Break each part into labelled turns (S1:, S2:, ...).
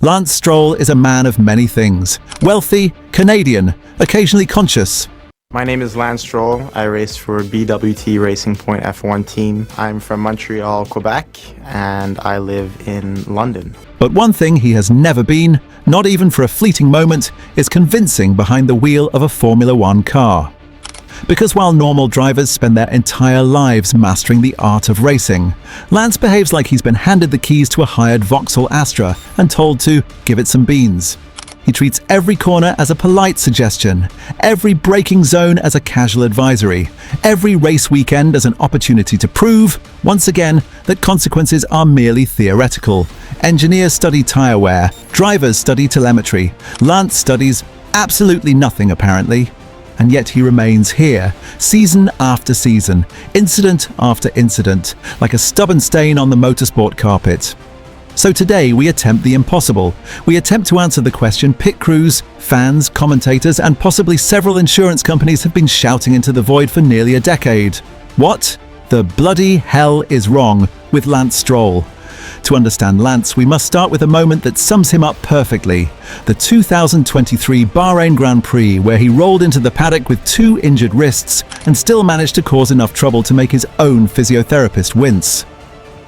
S1: Lance Stroll is a man of many things. Wealthy, Canadian, occasionally conscious.
S2: My name is Lance Stroll. I race for BWT Racing Point F1 team. I'm from Montreal, Quebec, and I live in London.
S1: But one thing he has never been, not even for a fleeting moment, is convincing behind the wheel of a Formula One car. Because while normal drivers spend their entire lives mastering the art of racing, Lance behaves like he's been handed the keys to a hired Vauxhall Astra and told to give it some beans. He treats every corner as a polite suggestion, every braking zone as a casual advisory, every race weekend as an opportunity to prove, once again, that consequences are merely theoretical. Engineers study tyre wear, drivers study telemetry, Lance studies absolutely nothing apparently. And yet he remains here, season after season, incident after incident, like a stubborn stain on the motorsport carpet. So today we attempt the impossible. We attempt to answer the question pit crews, fans, commentators, and possibly several insurance companies have been shouting into the void for nearly a decade. What the bloody hell is wrong with Lance Stroll? To understand Lance, we must start with a moment that sums him up perfectly. The 2023 Bahrain Grand Prix, where he rolled into the paddock with 2 injured wrists and still managed to cause enough trouble to make his own physiotherapist wince.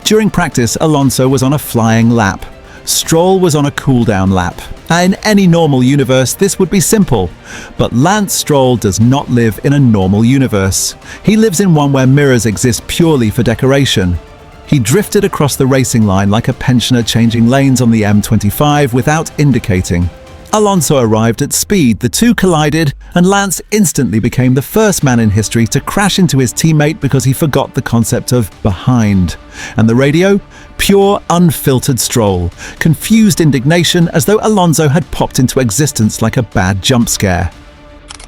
S1: During practice, Alonso was on a flying lap. Stroll was on a cool-down lap. In any normal universe, this would be simple. But Lance Stroll does not live in a normal universe. He lives in one where mirrors exist purely for decoration. He drifted across the racing line like a pensioner changing lanes on the M25 without indicating. Alonso arrived at speed, the two collided, and Lance instantly became the first man in history to crash into his teammate because he forgot the concept of behind. And the radio? Pure, unfiltered Stroll. Confused indignation as though Alonso had popped into existence like a bad jump scare.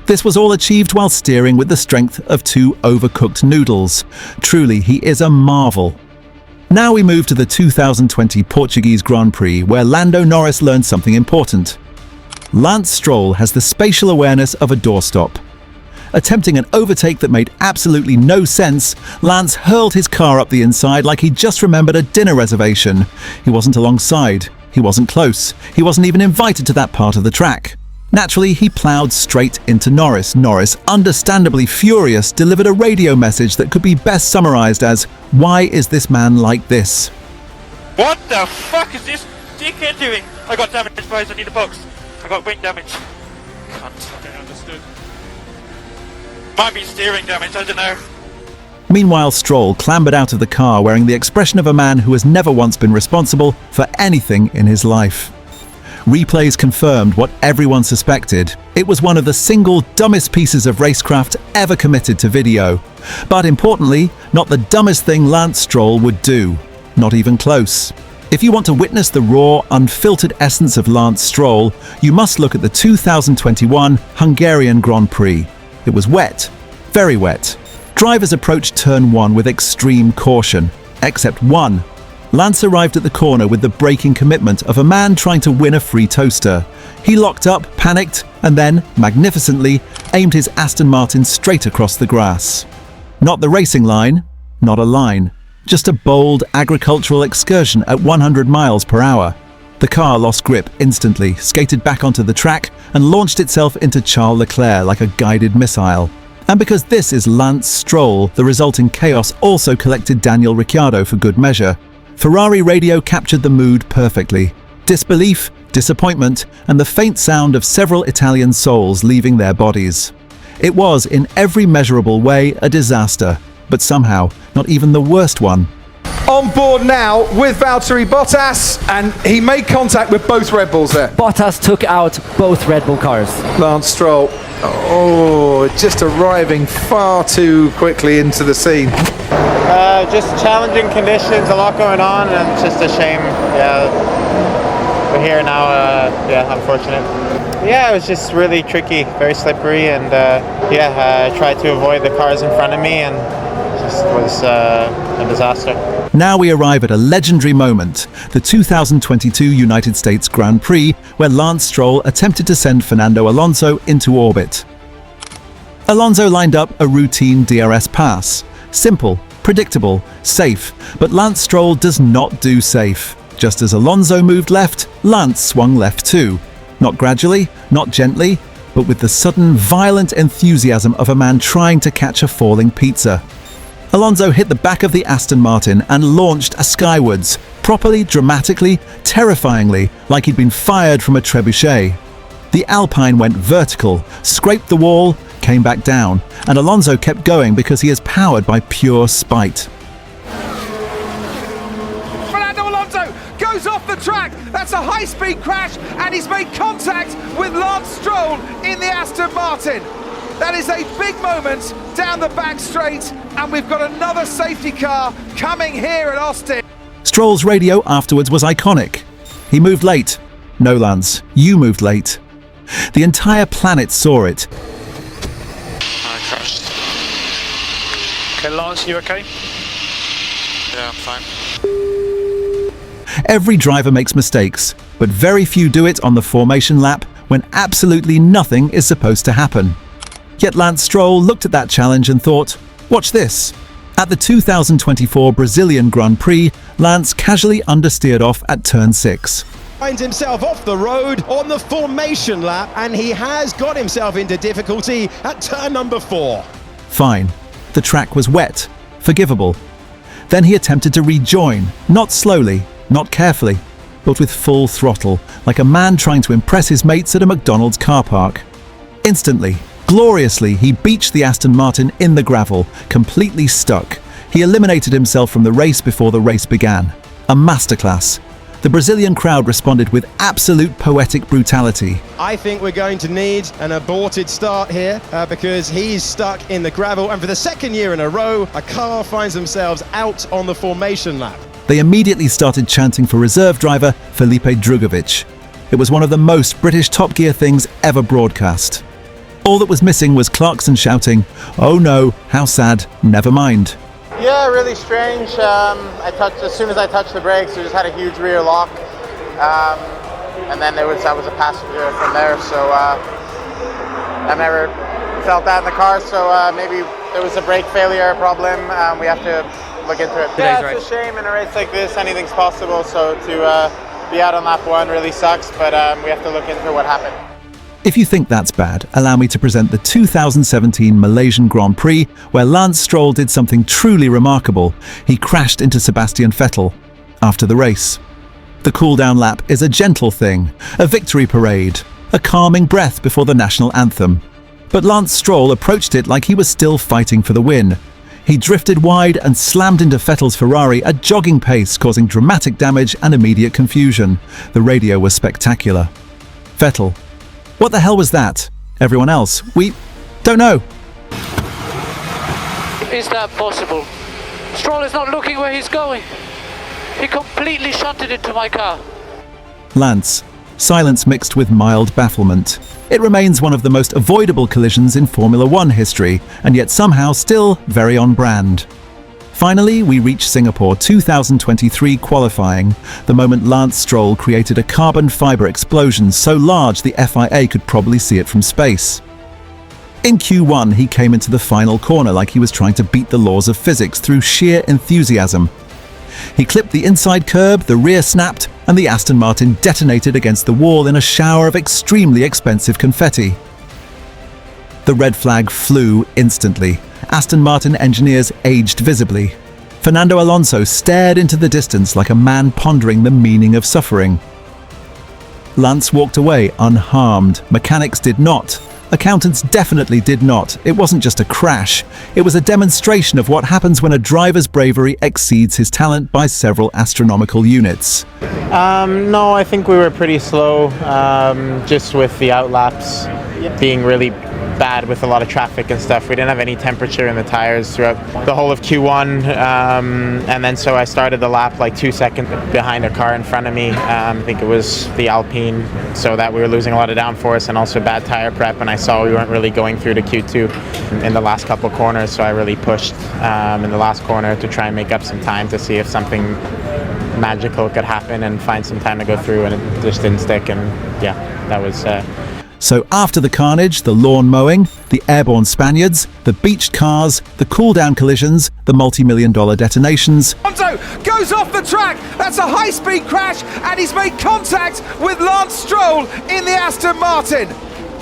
S1: This was all achieved while steering with the strength of 2 overcooked noodles. Truly, he is a marvel. Now we move to the 2020 Portuguese Grand Prix, where Lando Norris learned something important. Lance Stroll has the spatial awareness of a doorstop. Attempting an overtake that made absolutely no sense, Lance hurled his car up the inside like he just remembered a dinner reservation. He wasn't alongside, he wasn't close, he wasn't even invited to that part of the track. Naturally, he ploughed straight into Norris. Norris, understandably furious, delivered a radio message that could be best summarized as, "Why is this man like this?"
S3: What the fuck is this dickhead doing? I got damage, guys, I need a box. I got wing damage. Cunt. Okay, understood. Might be steering damage, I don't know.
S1: Meanwhile, Stroll clambered out of the car wearing the expression of a man who has never once been responsible for anything in his life. Replays confirmed what everyone suspected. It was one of the single dumbest pieces of racecraft ever committed to video. But importantly, not the dumbest thing Lance Stroll would do. Not even close. If you want to witness the raw, unfiltered essence of Lance Stroll, you must look at the 2021 Hungarian Grand Prix. It was wet. Very wet. Drivers approached turn 1 with extreme caution. Except one. Lance arrived at the corner with the braking commitment of a man trying to win a free toaster. He locked up, panicked, and then, magnificently, aimed his Aston Martin straight across the grass. Not the racing line, not a line, just a bold agricultural excursion at 100 miles per hour. The car lost grip instantly, skated back onto the track, and launched itself into Charles Leclerc like a guided missile. And because this is Lance Stroll, the resulting chaos also collected Daniel Ricciardo for good measure. Ferrari radio captured the mood perfectly. Disbelief, disappointment, and the faint sound of several Italian souls leaving their bodies. It was, in every measurable way, a disaster, but somehow not even the worst one.
S4: On board now with Valtteri Bottas, and he made contact with both Red Bulls there.
S5: Bottas took out both Red Bull cars.
S4: Lance Stroll, just arriving far too quickly into the scene.
S2: Just challenging conditions, a lot going on, and it's just a shame. Yeah, we're here now. Unfortunate. Yeah, it was just really tricky, very slippery, and I tried to avoid the cars in front of me, and it just was a disaster.
S1: Now we arrive at a legendary moment, the 2022 United States Grand Prix, where Lance Stroll attempted to send Fernando Alonso into orbit. Alonso lined up a routine DRS pass. Simple, predictable, safe, but Lance Stroll does not do safe. Just as Alonso moved left, Lance swung left too. Not gradually, not gently, but with the sudden, violent enthusiasm of a man trying to catch a falling pizza. Alonso hit the back of the Aston Martin and launched skywards, properly, dramatically, terrifyingly, like he'd been fired from a trebuchet. The Alpine went vertical, scraped the wall, came back down, and Alonso kept going because he is powered by pure spite.
S6: Fernando Alonso goes off the track. That's a high-speed crash, and he's made contact with Lance Stroll in the Aston Martin. That is a big moment down the back straight, and we've got another safety car coming here at Austin.
S1: Stroll's radio afterwards was iconic. He moved late. No, Lance, you moved late. The entire planet saw it.
S3: I crashed.
S7: Okay, Lance, you okay?
S3: Yeah, I'm fine.
S1: Every driver makes mistakes, but very few do it on the formation lap when absolutely nothing is supposed to happen. Yet Lance Stroll looked at that challenge and thought, watch this. At the 2024 Brazilian Grand Prix, Lance casually understeered off at turn 6.
S8: Finds himself off the road on the formation lap, and he has got himself into difficulty at turn number 4.
S1: Fine. The track was wet, forgivable. Then he attempted to rejoin, not slowly, not carefully, but with full throttle, like a man trying to impress his mates at a McDonald's car park. Instantly, gloriously, he beached the Aston Martin in the gravel, completely stuck. He eliminated himself from the race before the race began. A masterclass. The Brazilian crowd responded with absolute poetic brutality.
S8: I think we're going to need an aborted start here because he's stuck in the gravel, and for the second year in a row, a car finds themselves out on the formation lap.
S1: They immediately started chanting for reserve driver Felipe Drugovich. It was one of the most British Top Gear things ever broadcast. All that was missing was Clarkson shouting, "Oh no, how sad, never mind."
S2: Yeah, really strange. As soon as I touched the brakes, we just had a huge rear lock, and then I was a passenger from there. So I've never felt that in the car. So maybe there was a brake failure problem. We have to look into it. Yeah, it's a shame in a race like this. Anything's possible. So to be out on lap 1 really sucks. But we have to look into what happened.
S1: If you think that's bad, allow me to present the 2017 Malaysian Grand Prix, where Lance Stroll did something truly remarkable. He crashed into Sebastian Vettel after the race. The cool-down lap is a gentle thing, a victory parade, a calming breath before the national anthem. But Lance Stroll approached it like he was still fighting for the win. He drifted wide and slammed into Vettel's Ferrari at jogging pace, causing dramatic damage and immediate confusion. The radio was spectacular. Vettel: "What the hell was that?" Everyone else: "We don't know."
S9: Is that possible? Stroll is not looking where he's going. He completely shunted into my car.
S1: Lance: silence mixed with mild bafflement. It remains one of the most avoidable collisions in Formula One history, and yet somehow still very on brand. Finally, we reach Singapore 2023 qualifying, the moment Lance Stroll created a carbon-fibre explosion so large the FIA could probably see it from space. In Q1, he came into the final corner like he was trying to beat the laws of physics through sheer enthusiasm. He clipped the inside curb, the rear snapped, and the Aston Martin detonated against the wall in a shower of extremely expensive confetti. The red flag flew instantly. Aston Martin engineers aged visibly. Fernando Alonso stared into the distance like a man pondering the meaning of suffering. Lance walked away unharmed. Mechanics did not. Accountants definitely did not. It wasn't just a crash. It was a demonstration of what happens when a driver's bravery exceeds his talent by several astronomical units.
S2: No, I think we were pretty slow, just with the outlaps being really bad with a lot of traffic and stuff. We didn't have any temperature in the tires throughout the whole of Q1, and then so I started the lap like 2 seconds behind a car in front of me. I think it was the Alpine, so that we were losing a lot of downforce and also bad tire prep, and I saw we weren't really going through to Q2 in the last couple corners, so I really pushed in the last corner to try and make up some time to see if something magical could happen and find some time to go through, and it just didn't stick, and yeah, that was
S1: So after the carnage, the lawn mowing, the airborne Spaniards, the beached cars, the cool-down collisions, the multi-million-dollar detonations,
S6: Alonso Alonso goes off the track. That's a high-speed crash, and he's made contact with Lance Stroll in the Aston Martin.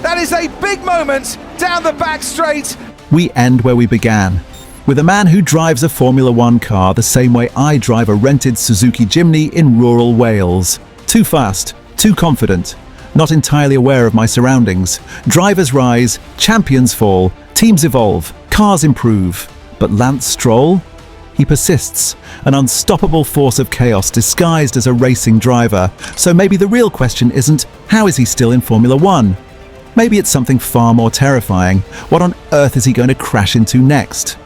S6: That is a big moment down the back straight.
S1: We end where we began, with a man who drives a Formula One car the same way I drive a rented Suzuki Jimny in rural Wales. Too fast, too confident, not entirely aware of my surroundings. Drivers rise, champions fall, teams evolve, cars improve. But Lance Stroll? He persists, an unstoppable force of chaos disguised as a racing driver. So maybe the real question isn't, how is he still in Formula One? Maybe it's something far more terrifying. What on earth is he going to crash into next?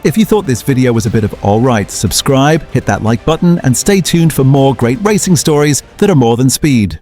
S1: If you thought this video was a bit of alright, subscribe, hit that like button, and stay tuned for more great racing stories that are more than speed.